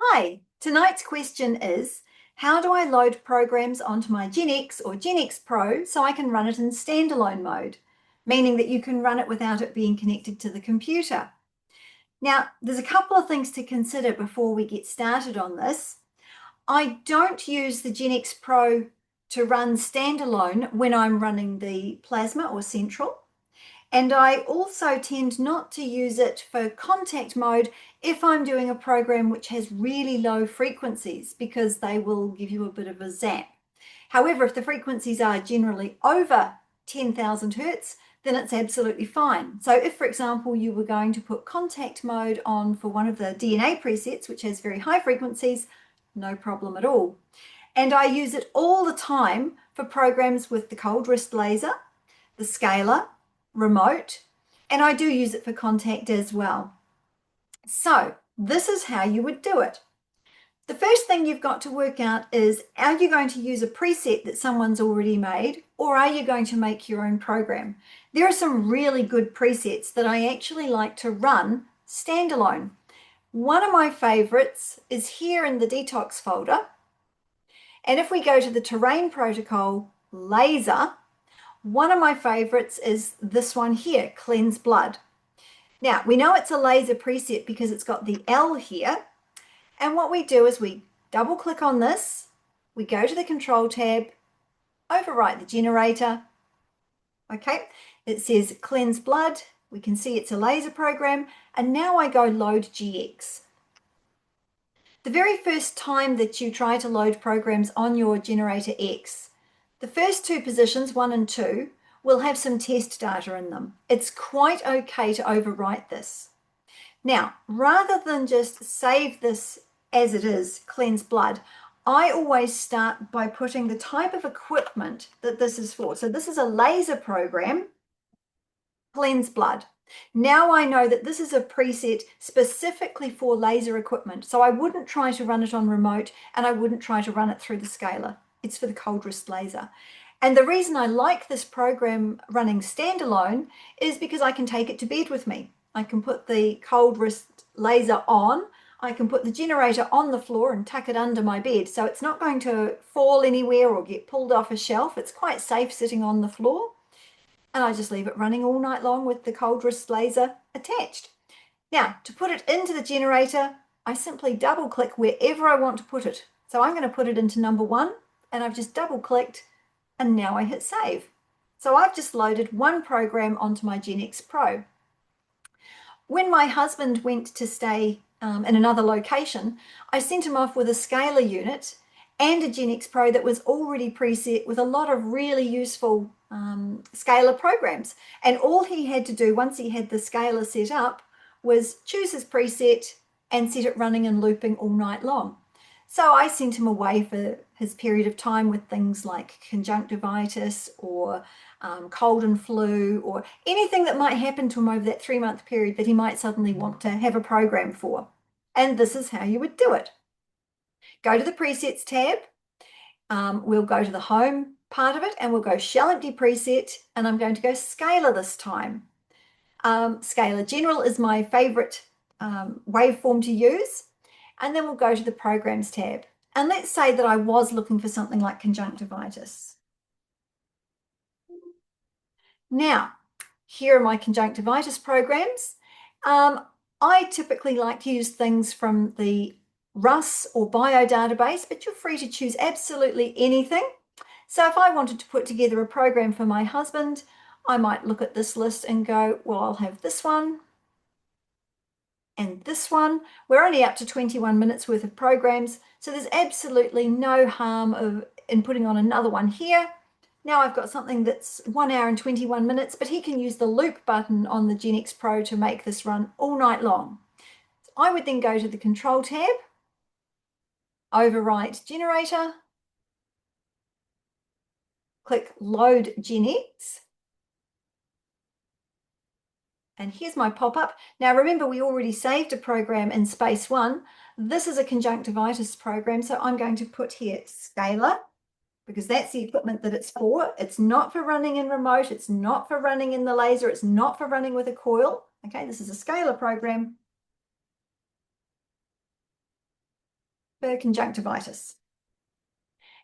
Hi, tonight's question is, how do I load programs onto my Gen X or Gen X Pro so I can run it in standalone mode, meaning that you can run it without it being connected to the computer? Now, there's a couple of things to consider before we get started on this. I don't use the Gen X Pro to run standalone when I'm running the Plasma or Central. And I also tend not to use it for contact mode if I'm doing a program which has really low frequencies, because they will give you a bit of a zap. However, if the frequencies are generally over 10,000 hertz, then it's absolutely fine. So if, for example, you were going to put contact mode on for one of the DNA presets, which has very high frequencies, no problem at all. And I use it all the time for programs with the cold wrist laser, the scalar, remote, and I do use it for contact as well. So this is how you would do it. The first thing you've got to work out is, are you going to use a preset that someone's already made, or are you going to make your own program? There are some really good presets that I actually like to run standalone. One of my favorites is here in the detox folder. And if we go to the terrain protocol laser, one of my favorites is this one here, Cleanse Blood. Now, we know it's a laser preset because it's got the L here. And what we do is we double click on this, we go to the control tab, overwrite the generator. Okay, it says Cleanse Blood. We can see it's a laser program. And now I go load GX. The very first time that you try to load programs on your Generator X, the first two positions, 1 and 2, will have some test data in them. It's quite okay to overwrite this. Now, rather than just save this as it is, Cleanse Blood, I always start by putting the type of equipment that this is for. So this is a laser program, Cleanse Blood. Now I know that this is a preset specifically for laser equipment. So I wouldn't try to run it on remote, and I wouldn't try to run it through the scalar. It's for the cold wrist laser. And the reason I like this program running standalone is because I can take it to bed with me. I can put the cold wrist laser on, I can put the generator on the floor and tuck it under my bed. So it's not going to fall anywhere or get pulled off a shelf. It's quite safe sitting on the floor. And I just leave it running all night long with the cold wrist laser attached. Now, to put it into the generator, I simply double click wherever I want to put it. So I'm going to put it into number 1, and I've just double clicked, and now I hit save. So I've just loaded one program onto my Gen X Pro. When my husband went to stay in another location, I sent him off with a scalar unit and a Gen X Pro that was already preset with a lot of really useful scalar programs. And all he had to do once he had the scalar set up was choose his preset and set it running and looping all night long. So I sent him away for his period of time with things like conjunctivitis or cold and flu, or anything that might happen to him over that 3-month period that he might suddenly want to have a program for. And this is how you would do it. Go to the presets tab. We'll go to the home part of it, and we'll go shell empty preset, and I'm going to go scalar this time. Scalar general is my favorite waveform to use. And then we'll go to the programs tab. And let's say that I was looking for something like conjunctivitis. Now, here are my conjunctivitis programs. I typically like to use things from the RUS or bio database, but you're free to choose absolutely anything. So if I wanted to put together a program for my husband, I might look at this list and go, well, I'll have this one and this one. We're only up to 21 minutes worth of programs, so there's absolutely no harm in putting on another one here. Now I've got something that's 1 hour and 21 minutes, but he can use the loop button on the Gen X Pro to make this run all night long. So I would then go to the control tab, overwrite generator, click load Gen X, and here's my pop-up. Now remember, we already saved a program in space 1. This is a conjunctivitis program, so I'm going to put here scalar, because that's the equipment that it's for. It's not for running in remote, it's not for running in the laser, it's not for running with a coil. Okay, this is a scalar program. for conjunctivitis.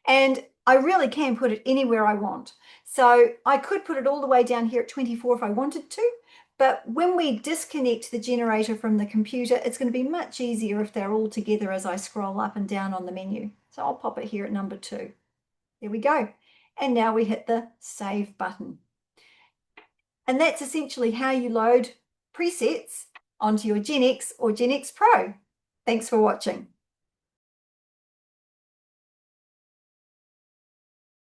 And I really can put it anywhere I want. So I could put it all the way down here at 24 if I wanted to, but when we disconnect the generator from the computer, it's going to be much easier if they're all together as I scroll up and down on the menu. So I'll pop it here at number 2. There we go. And now we hit the Save button. And that's essentially how you load presets onto your Gen X or Gen X Pro. Thanks for watching.